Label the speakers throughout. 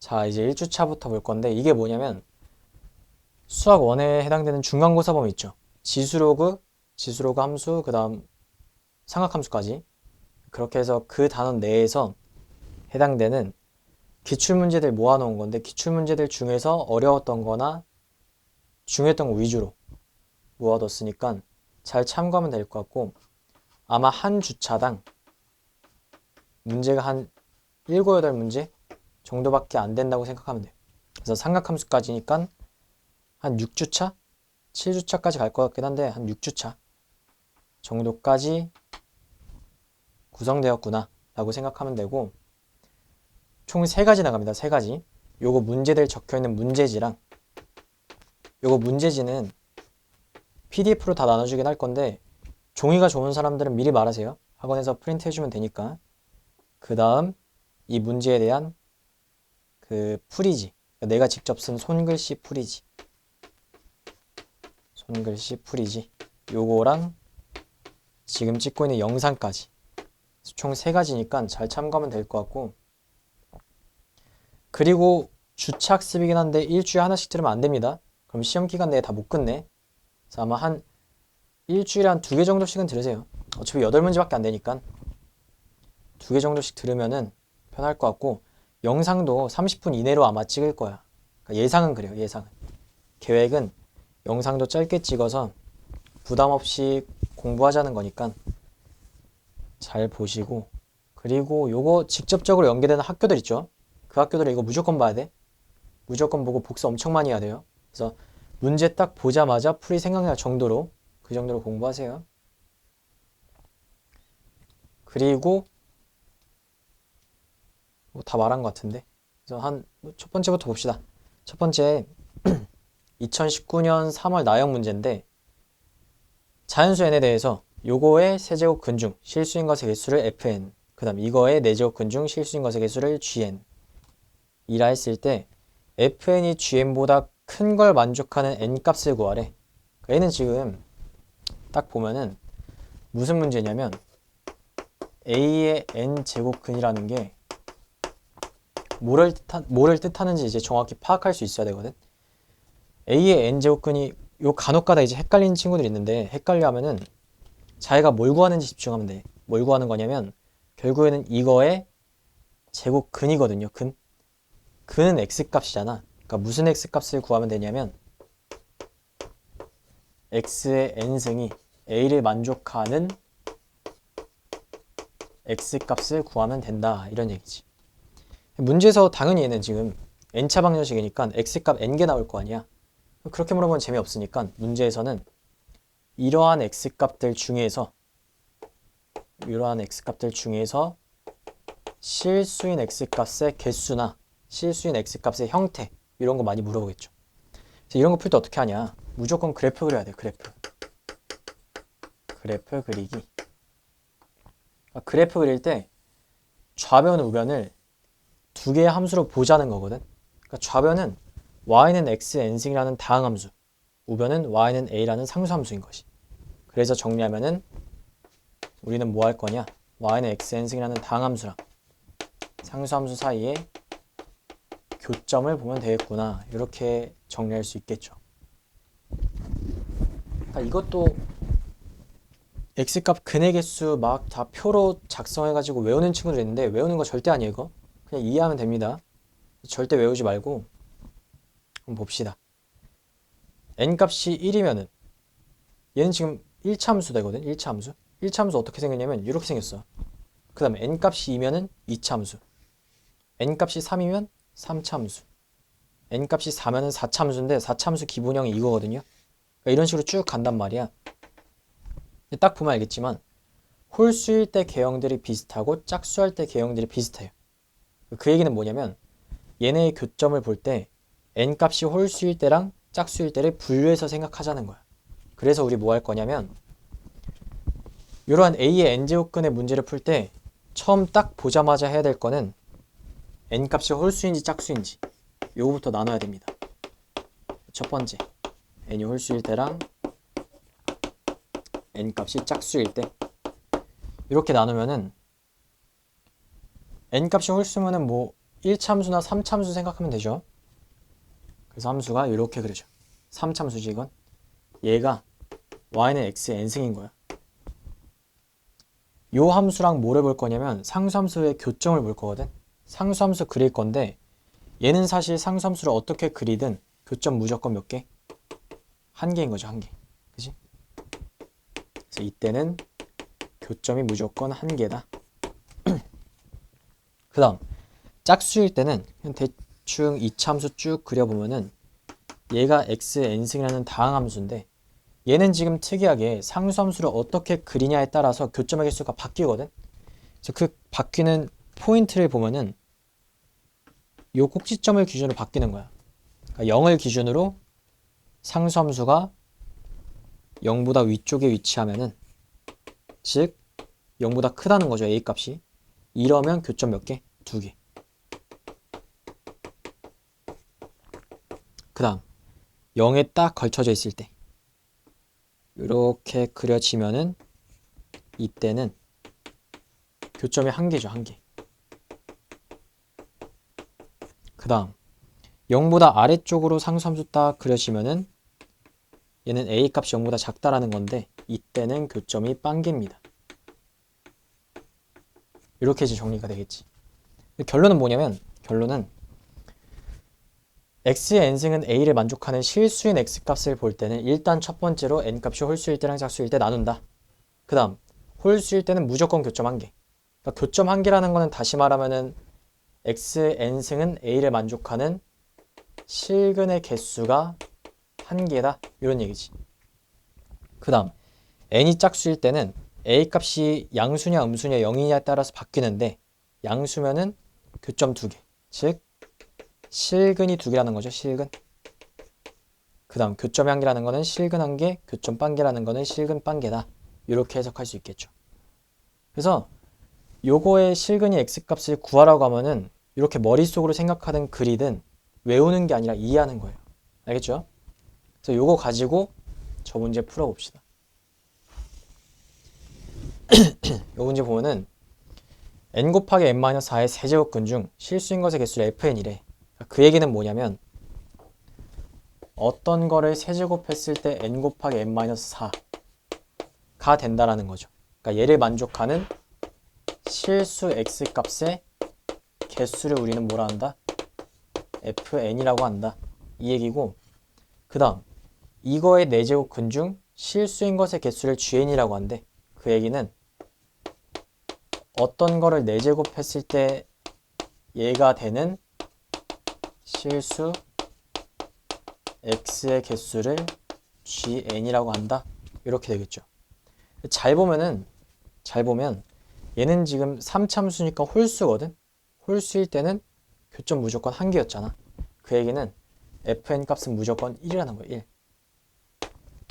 Speaker 1: 자, 이제 1주차부터 볼 건데 이게 뭐냐면 수학 1에 해당되는 중간고사 범위 있죠. 지수로그 함수, 그 다음 삼각함수까지. 그렇게 해서 그 단원 내에서 해당되는 기출문제들 모아놓은 건데 기출문제들 중에서 어려웠던 거나 중요했던 거 위주로 모아뒀으니까 잘 참고하면 될 것 같고 아마 한 주차당 문제가 한 7, 8문제 정도밖에 안 된다고 생각하면 돼요. 그래서 삼각함수까지니까 한 6주차? 7주차까지 갈 것 같긴 한데 한 6주차 정도까지 구성되었구나 라고 생각하면 되고 총 3가지 나갑니다. 3가지. 요거 문제들 적혀있는 문제지랑 요거 문제지는 PDF로 다 나눠주긴 할 건데 종이가 좋은 사람들은 미리 말하세요. 학원에서 프린트 해주면 되니까. 그 다음 이 문제에 대한 그 풀이지. 내가 직접 쓴 손글씨 풀이지. 손글씨 풀이지. 요거랑 지금 찍고 있는 영상까지. 총 3가지니까 잘 참고하면 될 것 같고 그리고 주차 학습이긴 한데 일주일에 하나씩 들으면 안 됩니다. 그럼 시험 기간 내에 다 못 끝내. 그래서 아마 한 일주일에 한 2개 정도씩은 들으세요. 어차피 8문제밖에 안 되니까 2개 정도씩 들으면은 편할 것 같고 영상도 30분 이내로 아마 찍을 거야. 그러니까 예상은 그래요. 예상은. 계획은 영상도 짧게 찍어서 부담 없이 공부하자는 거니까 잘 보시고 그리고 요거 직접적으로 연계되는 학교들 있죠. 그 학교들은 이거 무조건 봐야 돼. 무조건 보고 복습 엄청 많이 해야 돼요. 그래서 문제 딱 보자마자 풀이 생각날 정도로 그 정도로 공부하세요. 그리고 뭐 다 말한 것 같은데. 그래서 한 첫 번째부터 봅시다. 첫 번째 2019년 3월 나형 문제인데 자연수 n에 대해서 요거의 세제곱 근중 실수인 것의 개수를 fn 그 다음 이거의 네제곱 근중 실수인 것의 개수를 gn 이라 했을 때 fn이 gn보다 큰 걸 만족하는 n값을 구하래. 얘는 지금 딱 보면은 무슨 문제냐면 a의 n제곱근이라는 게 뭐를 뜻하는지 이제 정확히 파악할 수 있어야 되거든. a의 n제곱근이 요 간혹가다 이제 헷갈리는 친구들이 있는데 헷갈려 하면은 자기가 뭘 구하는지 집중하면 돼. 뭘 구하는 거냐면 결국에는 이거의 제곱근이거든요. 근은 x값이잖아. 그러니까 무슨 x값을 구하면 되냐면 x의 n승이 a를 만족하는 x값을 구하면 된다. 이런 얘기지. 문제에서 당연히 얘는 지금 n차 방정식이니까 x값 n개 나올 거 아니야. 그렇게 물어보면 재미없으니까 문제에서는 이러한 x값들 중에서 실수인 x값의 개수나 실수인 x값의 형태 이런 거 많이 물어보겠죠. 그래서 이런 거 풀 때 어떻게 하냐. 무조건 그래프 그려야 돼. 그래프 그리기. 그래프 그릴 때 좌변 우변을 2개의 함수로 보자는 거거든. 그러니까 좌변은 y는 x n승이라는 다항함수, 우변은 y는 a라는 상수함수인 것이. 그래서 정리하면은 우리는 뭐 할 거냐? y는 x n승이라는 다항함수랑 상수함수 사이에 교점을 보면 되겠구나. 이렇게 정리할 수 있겠죠. 그러니까 이것도 x값 근의 개수 막 다 표로 작성해가지고 외우는 친구들 있는데 외우는 거 절대 아니에요. 이거 그냥 이해하면 됩니다. 절대 외우지 말고 한번 봅시다. n값이 1이면은 얘는 지금 1차 함수 되거든. 1차 함수. 1차 함수 어떻게 생겼냐면 이렇게 생겼어. 그 다음에 n값이 2면은 2차 함수. n값이 3이면 3차 함수. n값이 4면은 4차 함수인데 4차 함수 기본형이 이거거든요. 그러니까 이런 식으로 쭉 간단 말이야. 딱 보면 알겠지만 홀수일 때 개형들이 비슷하고 짝수할 때 개형들이 비슷해요. 그 얘기는 뭐냐면 얘네의 교점을 볼 때 n값이 홀수일 때랑 짝수일 때를 분류해서 생각하자는 거야. 그래서 우리 뭐 할 거냐면 이러한 a의 n제곱근의 문제를 풀 때 처음 딱 보자마자 해야 될 거는 n값이 홀수인지 짝수인지 요거부터 나눠야 됩니다. 첫 번째 n이 홀수일 때랑 n값이 짝수일 때 이렇게 나누면은 n값이 홀수면은 뭐 1참수나 3참수 생각하면 되죠. 그래서 함수가 이렇게 그려져. 3참수지 이건. 얘가 y는 x의 n승인 거야. 요 함수랑 뭐를 볼 거냐면 상수함수의 교점을 볼 거거든. 상수함수 그릴 건데 얘는 사실 상수함수를 어떻게 그리든 교점 무조건 몇 개? 한 개인 거죠, 한 개. 그지? 그래서 이때는 교점이 무조건 한 개다. 그 다음 짝수일 때는 그냥 대충 이차함수 쭉 그려보면은 얘가 x n승이라는 다항함수인데 얘는 지금 특이하게 상수함수를 어떻게 그리냐에 따라서 교점의 개수가 바뀌거든. 그래서 그 바뀌는 포인트를 보면은 요 꼭지점을 기준으로 바뀌는 거야. 그러니까 0을 기준으로 상수함수가 0보다 위쪽에 위치하면은 즉 0보다 크다는 거죠. a 값이. 이러면 교점 몇 개? 2개. 그 다음 0에 딱 걸쳐져 있을 때 이렇게 그려지면은 이때는 교점이 한 개죠. 한 개. 그 다음 0보다 아래쪽으로 상수함수 딱 그려지면은 얘는 a 값이 0보다 작다라는 건데 이때는 교점이 빵개입니다. 이렇게 이제 정리가 되겠지. 결론은 뭐냐면 결론은 x의 n승은 a를 만족하는 실수인 x값을 볼 때는 일단 첫 번째로 n값이 홀수일 때랑 짝수일 때 나눈다. 그 다음 홀수일 때는 무조건 교점 한 개. 그러니까 교점 한 개라는 거는 다시 말하면은 x n승은 a를 만족하는 실근의 개수가 한 개다. 이런 얘기지. 그 다음 n이 짝수일 때는 a 값이 양수냐 음수냐 0이냐에 따라서 바뀌는데 양수면은 교점 2개. 즉 실근이 2개라는 거죠. 실근. 그 다음 교점 한 개라는 거는 실근 한 개, 교점 빵개라는 거는 실근 빵개다. 이렇게 해석할 수 있겠죠. 그래서 요거의 실근이 x값을 구하라고 하면은 이렇게 머릿속으로 생각하든 그리든 외우는 게 아니라 이해하는 거예요. 알겠죠? 그래서 요거 가지고 저 문제 풀어봅시다. 요 문제 보면은 n 곱하기 n-4의 세제곱근 중 실수인 것의 개수를 fn이래. 그 얘기는 뭐냐면 어떤 거를 세제곱했을 때 n 곱하기 n-4가 된다라는 거죠. 그러니까 얘를 만족하는 실수 x 값의 개수를 우리는 뭐라 한다? fn이라고 한다. 이 얘기고 그 다음 이거의 4제곱근 중 실수인 것의 개수를 gn이라고 한대. 그 얘기는 어떤 거를 4제곱했을 때 얘가 되는 실수 x의 개수를 gn이라고 한다. 이렇게 되겠죠. 잘 보면 얘는 지금 3참수니까 홀수거든. 홀수일 때는 교점 무조건 한 개였잖아. 그 얘기는 fn 값은 무조건 1이라는 거야. 1.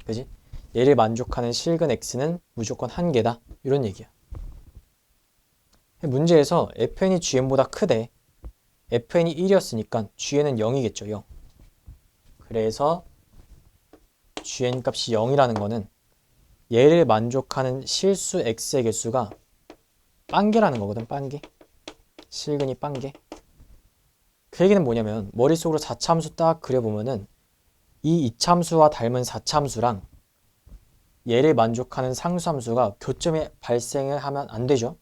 Speaker 1: 그지? 얘를 만족하는 실근 x는 무조건 한 개다. 이런 얘기야. 문제에서 fn이 gn보다 크대. fn이 1이었으니까 gn은 0이겠죠. 0. 그래서 gn 값이 0이라는 거는 얘를 만족하는 실수 x의 개수가 빵개라는 거거든. 빵개. 실근이 빵개. 그 얘기는 뭐냐면 머릿속으로 4차함수 딱 그려보면은 이 2차함수와 닮은 4차함수랑 얘를 만족하는 상수함수가 교점이 발생을 하면 안 되죠.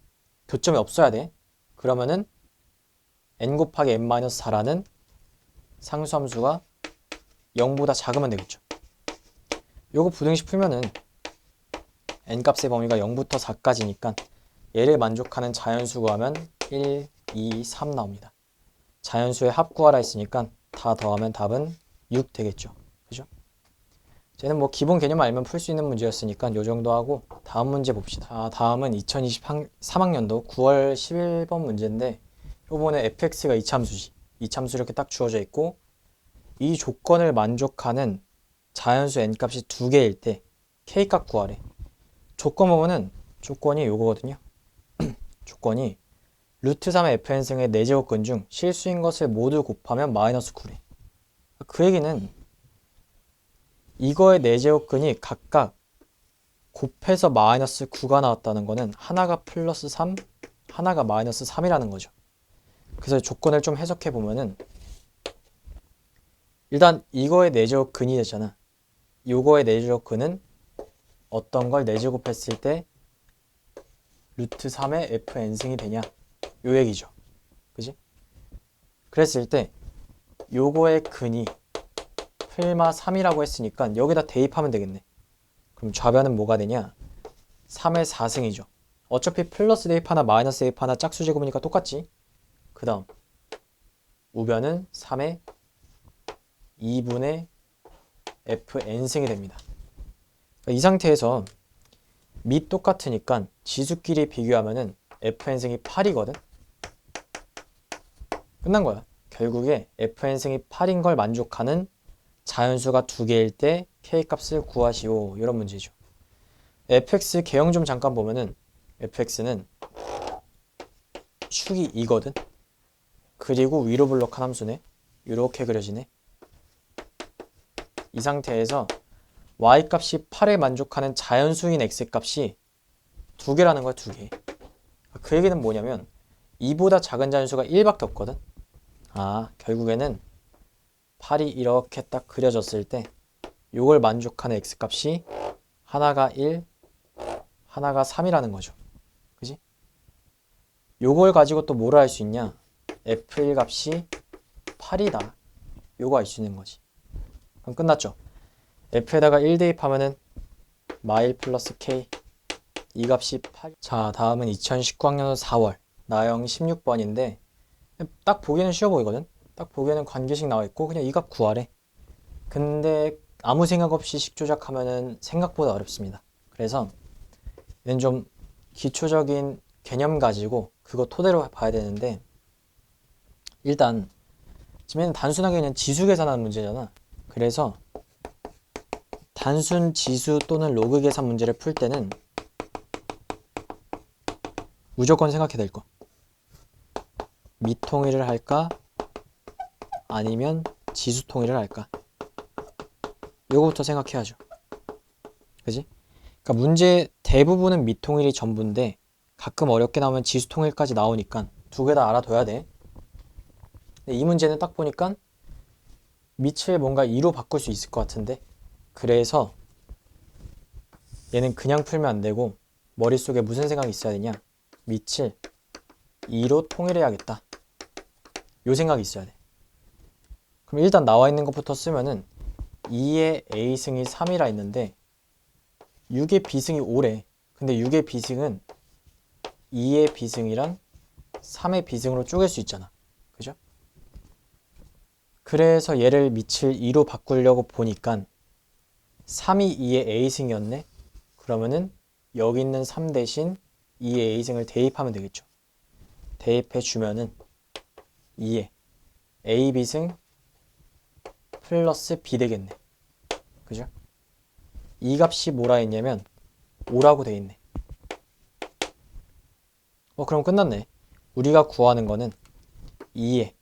Speaker 1: 교점이 없어야 돼. 그러면은 n 곱하기 n-4라는 상수함수가 0보다 작으면 되겠죠. 요거 부등식 풀면은 n값의 범위가 0부터 4까지니까 얘를 만족하는 자연수 구하면 1, 2, 3 나옵니다. 자연수의 합 구하라 했으니까 다 더하면 답은 6 되겠죠. 그죠? 쟤는 뭐 기본 개념 알면 풀 수 있는 문제였으니까 요 정도 하고 다음 문제 봅시다. 자, 다음은 2023학년도 9월 11번 문제인데 요번에 fx가 이차함수지. 이차함수 이렇게 딱 주어져 있고 이 조건을 만족하는 자연수 n값이 2개일 때 k값 구하래. 조건 보면은 조건이 요거거든요. 조건이 루트 3의 fn승의 4제곱근 중 실수인 것을 모두 곱하면 마이너스 9래. 그 얘기는 이거의 4제곱근이 각각 곱해서 마이너스 9가 나왔다는 거는 하나가 플러스 3, 하나가 마이너스 3이라는 거죠. 그래서 조건을 좀 해석해 보면은 일단 이거의 내제곱 근이 됐잖아. 요거의 내제곱 근은 어떤 걸 내제곱했을 때 루트 3의 fn승이 되냐 요 얘기죠. 그지? 그랬을 때 요거의 근이 풀마 3이라고 했으니까 여기다 대입하면 되겠네. 그럼 좌변은 뭐가 되냐? 3의 4승이죠. 어차피 플러스 대입 하나 마이너스 대입 하나 짝수 제곱이니까 똑같지. 그 다음 우변은 3의 2분의 fn승이 됩니다. 그러니까 이 상태에서 밑 똑같으니까 지수끼리 비교하면은 fn승이 8이거든. 끝난 거야. 결국에 fn승이 8인 걸 만족하는 자연수가 두 개일 때 k값을 구하시오. 이런 문제죠. fx 개형 좀 잠깐 보면은 fx는 축이 2거든. 그리고 위로 블록한 함수네. 이렇게 그려지네. 이 상태에서 y값이 8에 만족하는 자연수인 x값이 두 개라는 거야, 두 개. 그 얘기는 뭐냐면 2보다 작은 자연수가 1밖에 없거든. 아, 결국에는 8이 이렇게 딱 그려졌을 때 이걸 만족하는 x값이 하나가 1, 하나가 3이라는 거죠. 그지? 요걸 가지고 또 뭐라 할 수 있냐? f1 값이 8이다. 요거 알 수 있는 거지. 그럼 끝났죠? f에다가 1 대입하면은 마일 플러스 k 이 값이 8. 자, 다음은 2019학년 4월 나영 16번인데 딱 보기에는 쉬워 보이거든? 딱 보기에는 관계식 나와 있고 그냥 이 값 구하래. 근데 아무 생각 없이 식 조작하면은 생각보다 어렵습니다. 그래서 얘는 좀 기초적인 개념 가지고 그거 토대로 봐야 되는데 일단 지금 얘는 단순하게 그냥 지수 계산하는 문제잖아. 그래서 단순 지수 또는 로그 계산 문제를 풀 때는 무조건 생각해야 될 거. 미통일을 할까? 아니면 지수 통일을 할까? 요거부터 생각해야죠. 그지? 그러니까 문제 대부분은 미통일이 전부인데 가끔 어렵게 나오면 지수 통일까지 나오니까 두 개 다 알아둬야 돼. 근데 이 문제는 딱 보니까 밑을 뭔가 2로 바꿀 수 있을 것 같은데 그래서 얘는 그냥 풀면 안 되고 머릿속에 무슨 생각이 있어야 되냐? 밑을 2로 통일해야겠다. 요 생각이 있어야 돼. 그럼 일단 나와 있는 것부터 쓰면은 2의 A승이 3이라 했는데 6의 B승이 5래. 근데 6의 B승은 2의 B승이랑 3의 B승으로 쪼갤 수 있잖아. 그죠? 그래서 얘를 밑을 2로 바꾸려고 보니까 3이 2의 A승이었네? 그러면은 여기 있는 3 대신 2의 A승을 대입하면 되겠죠. 대입해 주면은 2의 A, B승 플러스 B 되겠네. 그죠? 이 값이 뭐라 했냐면 5라고 돼 있네. 그럼 끝났네. 우리가 구하는 거는 2의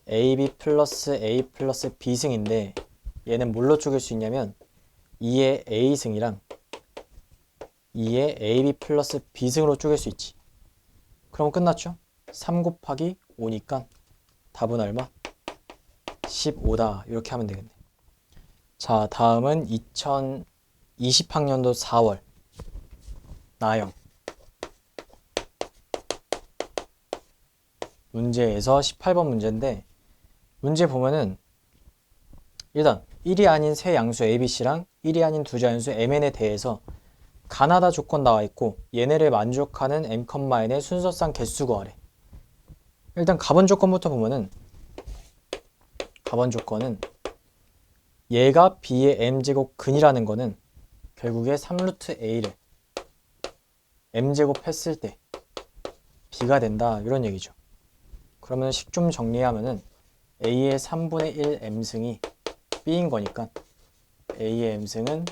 Speaker 1: AB 플러스 A 플러스 B승인데 얘는 뭘로 쪼갤 수 있냐면 2의 A승이랑 2의 AB 플러스 B승으로 쪼갤 수 있지. 그럼 끝났죠? 3 곱하기 5니까 답은 얼마? 15다. 이렇게 하면 되겠네. 자, 다음은 2020학년도 4월 나영 문제에서 18번 문제인데 문제 보면은 일단 1이 아닌 세 양수 ABC랑 1이 아닌 두 자연수 MN에 대해서 가나다 조건 나와 있고 얘네를 만족하는 M,N의 순서상 개수 구하래. 일단 가번 조건부터 보면은 가번 조건은 얘가 B의 M제곱 근이라는 거는 결국에 3루트 A를 M제곱 했을 때 B가 된다 이런 얘기죠. 그러면 식 좀 정리하면은 A의 3분의 1 M승이 B인 거니까 A의 M승은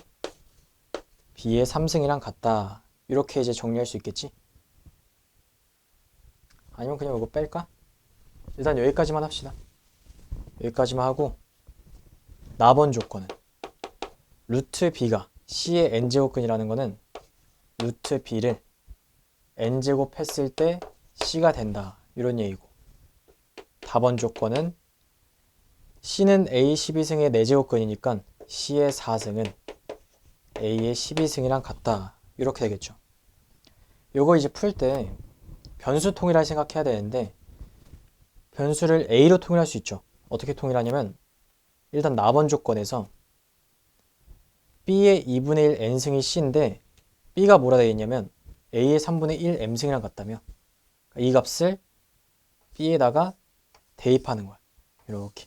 Speaker 1: B의 3승이랑 같다. 이렇게 이제 정리할 수 있겠지? 아니면 그냥 이거 뺄까? 일단 여기까지만 합시다. 여기까지만 하고 나번 조건은 루트 B가 C의 N제곱근이라는 거는 루트 B를 N제곱 했을 때 C가 된다. 이런 얘기고 답원 조건은 C는 A 12승의 4제곱근이니까 C의 4승은 A의 12승이랑 같다. 이렇게 되겠죠. 요거 이제 풀 때 변수 통일할 생각해야 되는데 변수를 A로 통일할 수 있죠. 어떻게 통일하냐면 일단 나번 조건에서 B의 2분의 1 N승이 C인데 B가 뭐라 되어 있냐면 A의 3분의 1 M승이랑 같다며 이 값을 B에다가 대입하는 거야. 이렇게.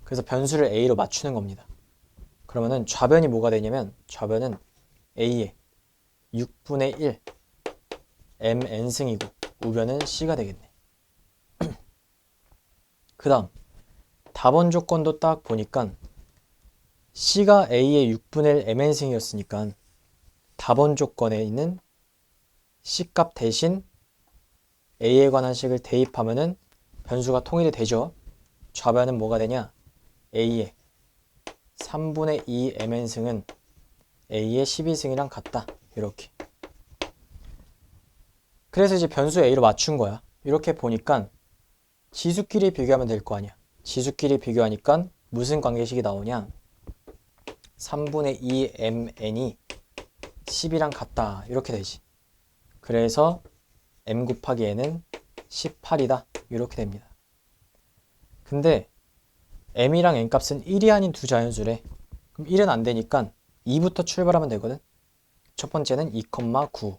Speaker 1: 그래서 변수를 A로 맞추는 겁니다. 그러면은 좌변이 뭐가 되냐면 좌변은 A의 6분의 1 MN승이고 우변은 C가 되겠네. 그 다음 답원 조건도 딱 보니까 C가 A의 6분의 1 MN승이었으니까 답원 조건에 있는 C값 대신 A에 관한 식을 대입하면은 변수가 통일이 되죠. 좌변은 뭐가 되냐? A의 3분의 2 MN승은 A의 12승이랑 같다. 이렇게. 그래서 이제 변수 A로 맞춘 거야. 이렇게 보니까 지수끼리 비교하면 될 거 아니야. 지수끼리 비교하니까 무슨 관계식이 나오냐? 3분의 2 MN이 10이랑 같다. 이렇게 되지. 그래서 M 곱하기 N은 18이다. 이렇게 됩니다. 근데 M이랑 N 값은 1이 아닌 두 자연수래. 그럼 1은 안 되니까 2부터 출발하면 되거든. 첫 번째는 2,9,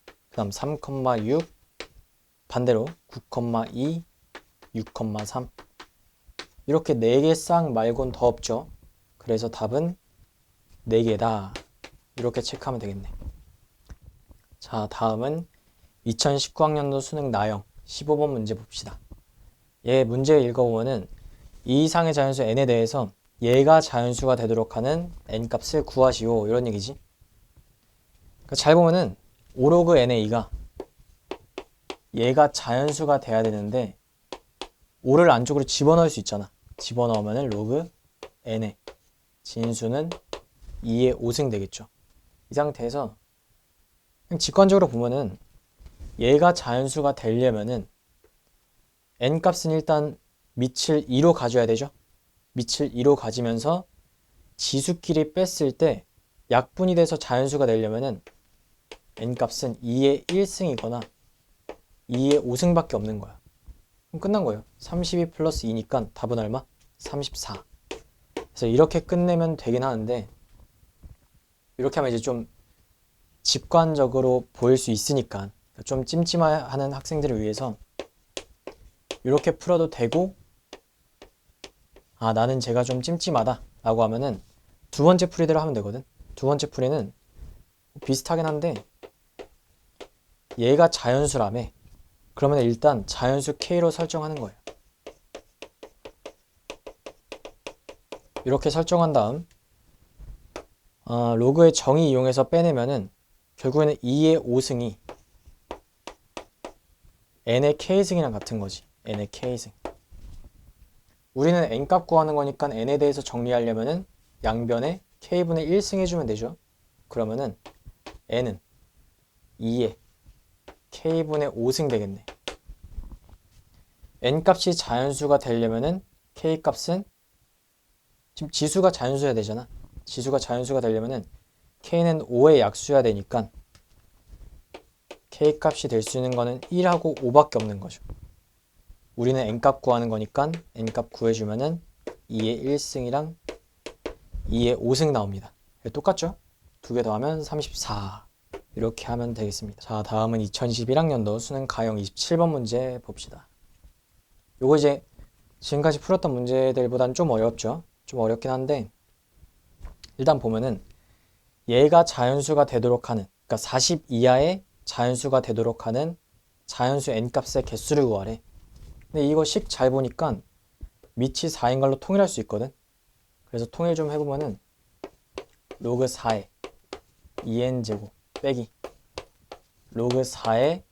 Speaker 1: 그 다음 3,6, 반대로 9,2, 6,3 이렇게 4개 쌍 말곤 더 없죠. 그래서 답은 4개다. 이렇게 체크하면 되겠네. 자, 다음은 2019학년도 수능 나형 15번 문제 봅시다. 얘 문제 읽어보면은 이 이상의 자연수 n에 대해서 얘가 자연수가 되도록 하는 n값을 구하시오. 이런 얘기지. 그러니까 잘 보면은 5로그 n의 2가 얘가 자연수가 돼야 되는데 5를 안쪽으로 집어넣을 수 있잖아. 집어넣으면은 로그 n의 진수는 2의 5승 되겠죠. 이 상태에서 그냥 직관적으로 보면은 얘가 자연수가 되려면은 n값은 일단 밑을 2로 가져야 되죠. 밑을 2로 가지면서 지수끼리 뺐을 때 약분이 돼서 자연수가 되려면은 n값은 2의 1승이거나 2의 5승밖에 없는 거야. 그럼 끝난 거예요. 32 플러스 2니까 답은 얼마? 34. 그래서 이렇게 끝내면 되긴 하는데 이렇게 하면 이제 좀 직관적으로 보일 수 있으니까 좀 찜찜하는 학생들을 위해서 이렇게 풀어도 되고 아 나는 제가 좀 찜찜하다 라고 하면은 두 번째 풀이대로 하면 되거든. 두 번째 풀이는 비슷하긴 한데 얘가 자연수라며 그러면 일단 자연수 K로 설정하는 거예요. 이렇게 설정한 다음 로그의 정의 이용해서 빼내면은 결국에는 2의 5승이 n의 k승이랑 같은 거지. n의 k승. 우리는 n값 구하는 거니까 n에 대해서 정리하려면은 양변에 k분의 1승 해주면 되죠. 그러면은 n은 2의 k분의 5승 되겠네. n값이 자연수가 되려면은 k값은 지금 지수가 자연수여야 되잖아. 지수가 자연수가 되려면은 k는 5의 약수여야 되니까 k값이 될 수 있는 거는 1하고 5밖에 없는 거죠. 우리는 n값 구하는 거니까 n값 구해주면은 2의 1승이랑 2의 5승 나옵니다. 똑같죠? 두 개 더하면 34. 이렇게 하면 되겠습니다. 자, 다음은 2021학년도 수능 가형 27번 문제 봅시다. 요거 이제 지금까지 풀었던 문제들보단 좀 어렵죠? 좀 어렵긴 한데 일단 보면은 얘가 자연수가 되도록 하는 그러니까 40 이하의 자연수가 되도록 하는 자연수 n값의 개수를 구하래. 근데 이거 식 잘 보니까 밑이 4인 걸로 통일할 수 있거든. 그래서 통일 좀 해보면은 로그 4에 2n제곱 빼기 로그 4에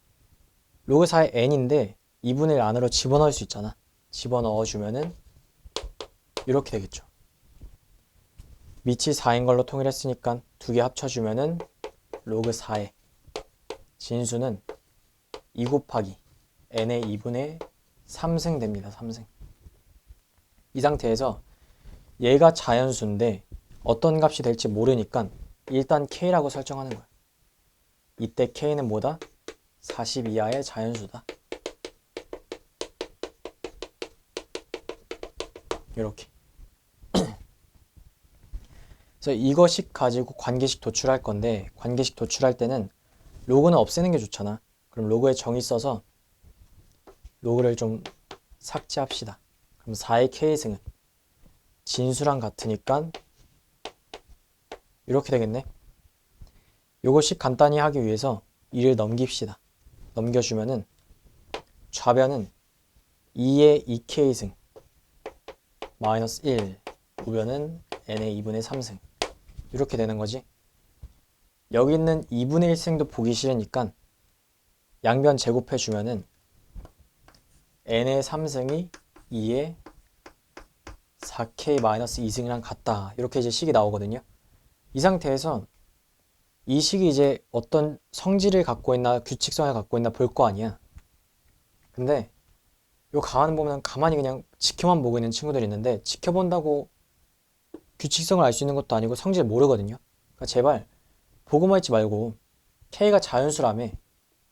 Speaker 1: n인데 2분의 1 안으로 집어넣을 수 있잖아. 집어넣어주면은 이렇게 되겠죠. 밑이 4인 걸로 통일했으니까 두 개 합쳐주면은 로그 4에 진수는 2 곱하기 n의 2분의 3승 됩니다. 3승. 이 상태에서 얘가 자연수인데 어떤 값이 될지 모르니까 일단 K라고 설정하는 거야. 이때 K는 뭐다? 40 이하의 자연수다. 이렇게. 그래서 이거식 가지고 관계식 도출할 건데, 관계식 도출할 때는 로그는 없애는 게 좋잖아. 그럼 로그에 정의 써서 로그를 좀 삭제합시다. 그럼 4의 K승은 진수랑 같으니까 이렇게 되겠네. 요거식 간단히 하기 위해서 2를 넘깁시다. 넘겨주면은 좌변은 2의 2K승 마이너스 1, 우변은 n의 2분의 3승 이렇게 되는 거지. 여기 있는 2분의 1승도 보기 싫으니까 양변 제곱해주면은 n의 3승이 2의 4k 마이너스 2승이랑 같다. 이렇게 이제 식이 나오거든요. 이 상태에서 이 식이 이제 어떤 성질을 갖고 있나 규칙성을 갖고 있나 볼 거 아니야. 근데 요 가만 보면 가만히 그냥 지켜만 보고 있는 친구들이 있는데 지켜본다고 규칙성을 알 수 있는 것도 아니고 성질 모르거든요. 그러니까 제발 보고만 있지 말고 K가 자연수라며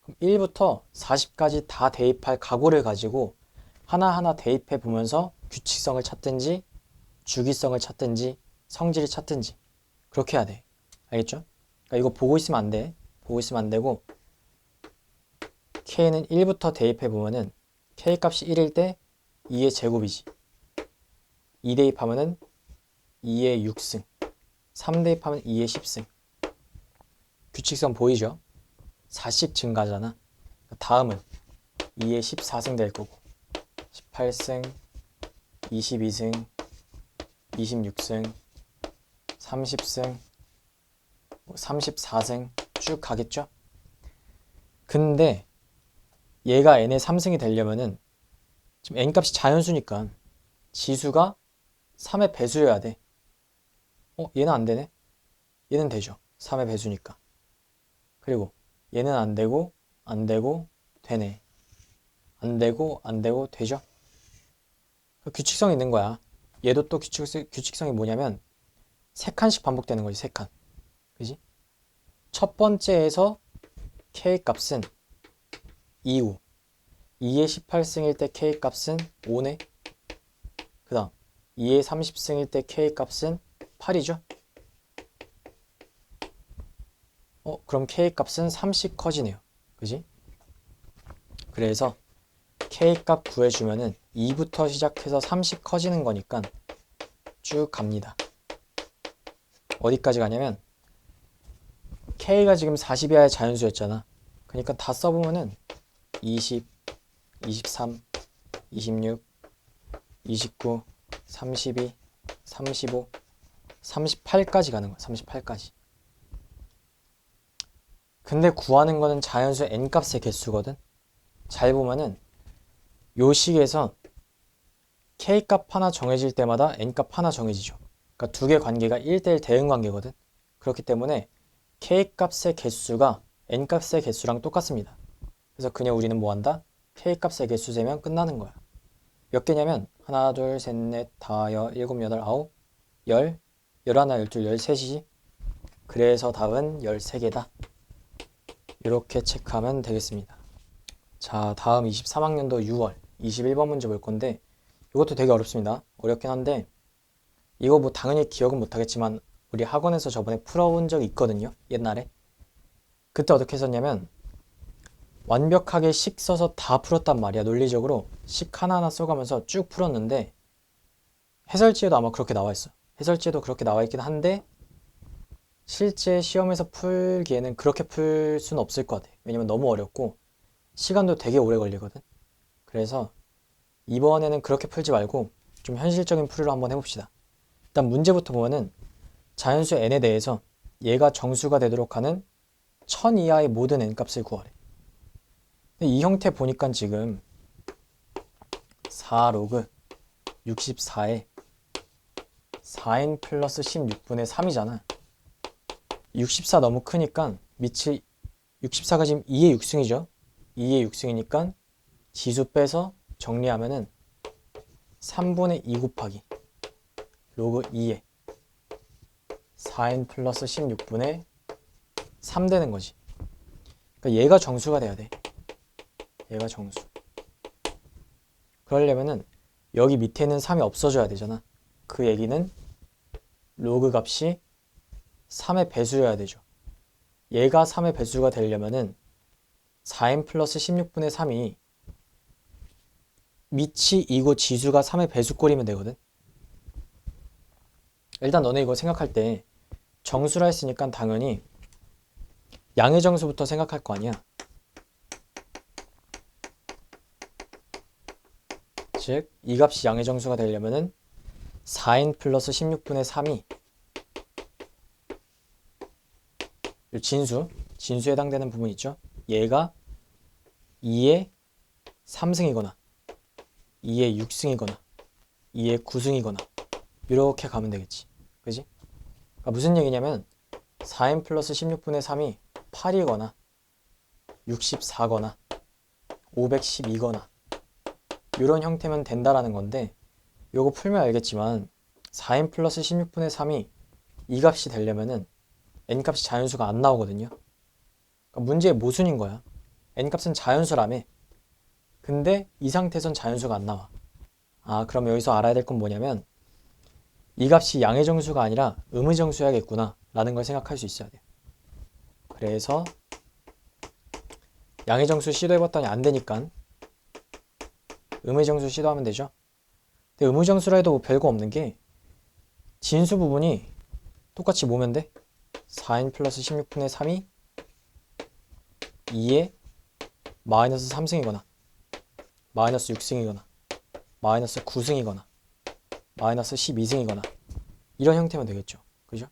Speaker 1: 그럼 1부터 40까지 다 대입할 각오를 가지고 하나하나 대입해 보면서 규칙성을 찾든지 주기성을 찾든지 성질을 찾든지 그렇게 해야 돼. 알겠죠? 그러니까 이거 보고 있으면 안 돼. 보고 있으면 안 되고 K는 1부터 대입해 보면은 K 값이 1일 때 2의 제곱이지. 2 대입하면은 2의 6승 3 대입하면 2의 10승 규칙성 보이죠? 4씩 증가잖아. 다음은 2의 14승 될 거고 18승 22승 26승 30승 34승 쭉 가겠죠? 근데 얘가 n의 3승이 되려면은 지금 n값이 자연수니까 지수가 3의 배수여야 돼. 얘는 안 되네. 얘는 되죠. 3의 배수니까. 그리고 얘는 안 되고 안 되고 되네. 안 되고 안 되고 되죠. 규칙성이 있는 거야. 얘도 또 규칙성이 뭐냐면 3칸씩 반복되는 거지. 3칸. 그지? 첫 번째에서 K 값은 2우 2의 18승일 때 K 값은 5네. 그 다음 2의 30승일 때 K 값은 8이죠. 그럼 K 값은 3씩 커지네요. 그지? 그래서 K 값 구해주면은 2부터 시작해서 3씩 커지는 거니까 쭉 갑니다. 어디까지 가냐면 K가 지금 40 이하의 자연수였잖아. 그러니까 다 써보면은 20, 23, 26, 29, 32, 35, 38까지 가는 거야. 38까지. 근데 구하는 거는 자연수 n값의 개수거든. 잘 보면은 요 식에서 k값 하나 정해질 때마다 n값 하나 정해지죠. 그러니까 두 개 관계가 1대1 대응 관계거든. 그렇기 때문에 k값의 개수가 n값의 개수랑 똑같습니다. 그래서 그냥 우리는 뭐 한다? k값의 개수 세면 끝나는 거야. 몇 개냐면 하나, 둘, 셋, 넷, 다, 여, 일곱, 여덟, 아홉, 열, 열하나, 열둘, 열셋이지. 그래서 답은 13개다. 이렇게 체크하면 되겠습니다. 자, 다음 23학년도 6월 21번 문제 볼 건데 이것도 되게 어렵습니다. 어렵긴 한데 이거 뭐 당연히 기억은 못하겠지만 우리 학원에서 저번에 풀어본 적이 있거든요. 옛날에. 그때 어떻게 했었냐면 완벽하게 식 써서 다 풀었단 말이야. 논리적으로 식 하나하나 써가면서 쭉 풀었는데 해설지에도 아마 그렇게 나와 있어. 해설지에도 그렇게 나와 있긴 한데 실제 시험에서 풀기에는 그렇게 풀 수는 없을 것 같아. 왜냐면 너무 어렵고 시간도 되게 오래 걸리거든. 그래서 이번에는 그렇게 풀지 말고 좀 현실적인 풀이로 한번 해봅시다. 일단 문제부터 보면은 자연수 n에 대해서 얘가 정수가 되도록 하는 1000 이하의 모든 n값을 구하래. 근데 이 형태 보니까 지금 4 로그 64에 4n 플러스 16분의 3이잖아. 64 너무 크니까 밑이 64가 지금 2의 6승이죠. 2의 6승이니까 지수 빼서 정리하면은 3분의 2 곱하기 로그 2에 4n 플러스 16분의 3 되는 거지. 그러니까 얘가 정수가 돼야 돼. 얘가 정수. 그러려면은 여기 밑에 있는 3이 없어져야 되잖아. 그 얘기는 로그 값이 3의 배수여야 되죠. 얘가 3의 배수가 되려면은 4n 플러스 16분의 3이 밑이 2고 지수가 3의 배수꼴이면 되거든. 일단 너네 이거 생각할 때 정수라 했으니까 당연히 양의 정수부터 생각할 거 아니야. 즉, 이 값이 양의 정수가 되려면은 4n 플러스 16분의 3이 진수에 해당되는 부분 있죠? 얘가 2의 3승이거나 2의 6승이거나 2의 9승이거나 이렇게 가면 되겠지. 그지? 그러니까 무슨 얘기냐면 4n 플러스 16분의 3이 8이거나 64거나 512거나 이런 형태면 된다라는 건데, 요거 풀면 알겠지만 4n 플러스 16분의 3이 이 값이 되려면은 n 값이 자연수가 안 나오거든요. 그러니까 문제의 모순인 거야. n 값은 자연수라며. 근데 이 상태에선 자연수가 안 나와. 아, 그럼 여기서 알아야 될 건 뭐냐면 이 값이 양의 정수가 아니라 음의 정수여야겠구나 라는 걸 생각할 수 있어야 돼요. 그래서 양의 정수 시도해봤더니 안 되니까 음의 정수 시도하면 되죠. 근데 음의 정수라 해도 뭐 별거 없는 게 진수 부분이 똑같이 모으면 돼. 4n 플러스 16분의 3이 2의 마이너스 3승이거나 마이너스 6승이거나 마이너스 9승이거나 마이너스 12승이거나 이런 형태면 되겠죠. 그죠?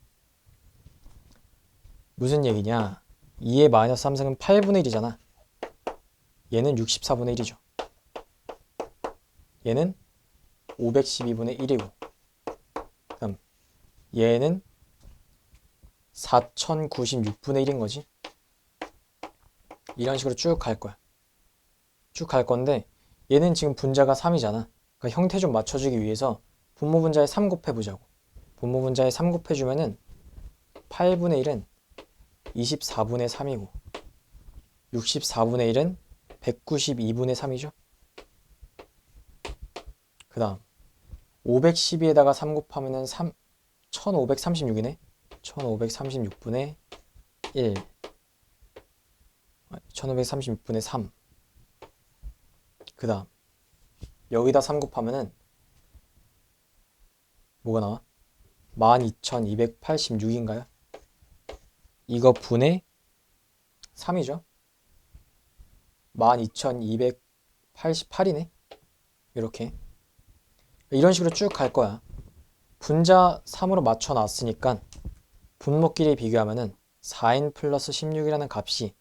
Speaker 1: 무슨 얘기냐? 2의 마이너스 3승은 8분의 1이잖아. 얘는 64분의 1이죠. 얘는 512분의 1이고, 그럼 얘는 4096분의 1인 거지. 이런 식으로 쭉 갈 거야. 쭉 갈 건데 얘는 지금 분자가 3이잖아. 그러니까 형태 좀 맞춰주기 위해서 분모 분자에 3 곱해보자고. 분모 분자에 3 곱해주면은 8분의 1은 24분의 3이고 64분의 1은 192분의 3이죠. 그 다음 512에다가 3 곱하면은 1536이네. 1536분의 1 1536분의 3. 그 다음 여기다 3 곱하면은 뭐가 나와? 12286인가요? 이거 분의 3이죠. 12288이네. 이렇게 이런 식으로 쭉 갈 거야. 분자 3으로 맞춰 놨으니까 분모끼리 비교하면은 4n 플러스 16이라는 값이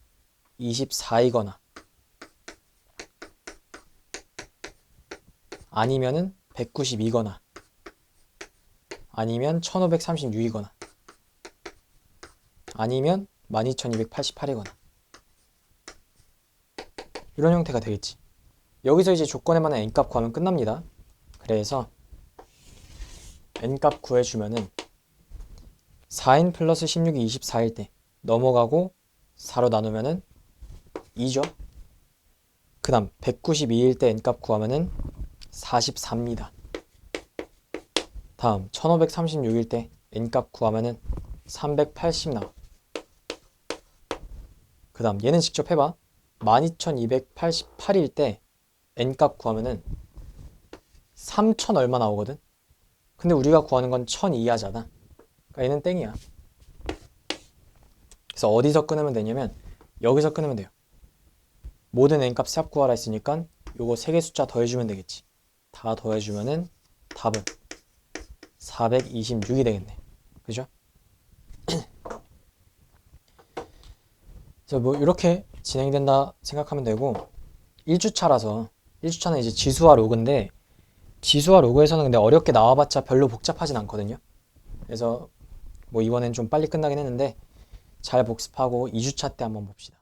Speaker 1: 24이거나 아니면은 192거나 아니면 1536이거나 아니면 12288이거나 이런 형태가 되겠지. 여기서 이제 조건에 맞는 n값 구하면 끝납니다. 그래서 n값 구해주면은 4n 플러스 16이 24일 때 넘어가고 4로 나누면은 2죠. 그 다음 192일 때 n값 구하면은 44입니다. 다음 1536일 때 n값 구하면은 380 나와. 그 다음 얘는 직접 해봐. 12288일 때 n값 구하면은 3000 얼마 나오거든. 근데 우리가 구하는 건 1000 이하잖아. 그러니까 얘는 땡이야. 그래서 어디서 끊으면 되냐면 여기서 끊으면 돼요. 모든 n값 샵 구하라 했으니까 요거 3개 숫자 더해주면 되겠지. 다 더해주면은 답은 426이 되겠네. 그죠? 그래서 뭐 이렇게 진행된다 생각하면 되고, 1주차라서 1주차는 이제 지수와 로그인데 지수와 로그에서는 근데 어렵게 나와봤자 별로 복잡하진 않거든요. 그래서 뭐 이번엔 좀 빨리 끝나긴 했는데 잘 복습하고 2주차 때 한번 봅시다.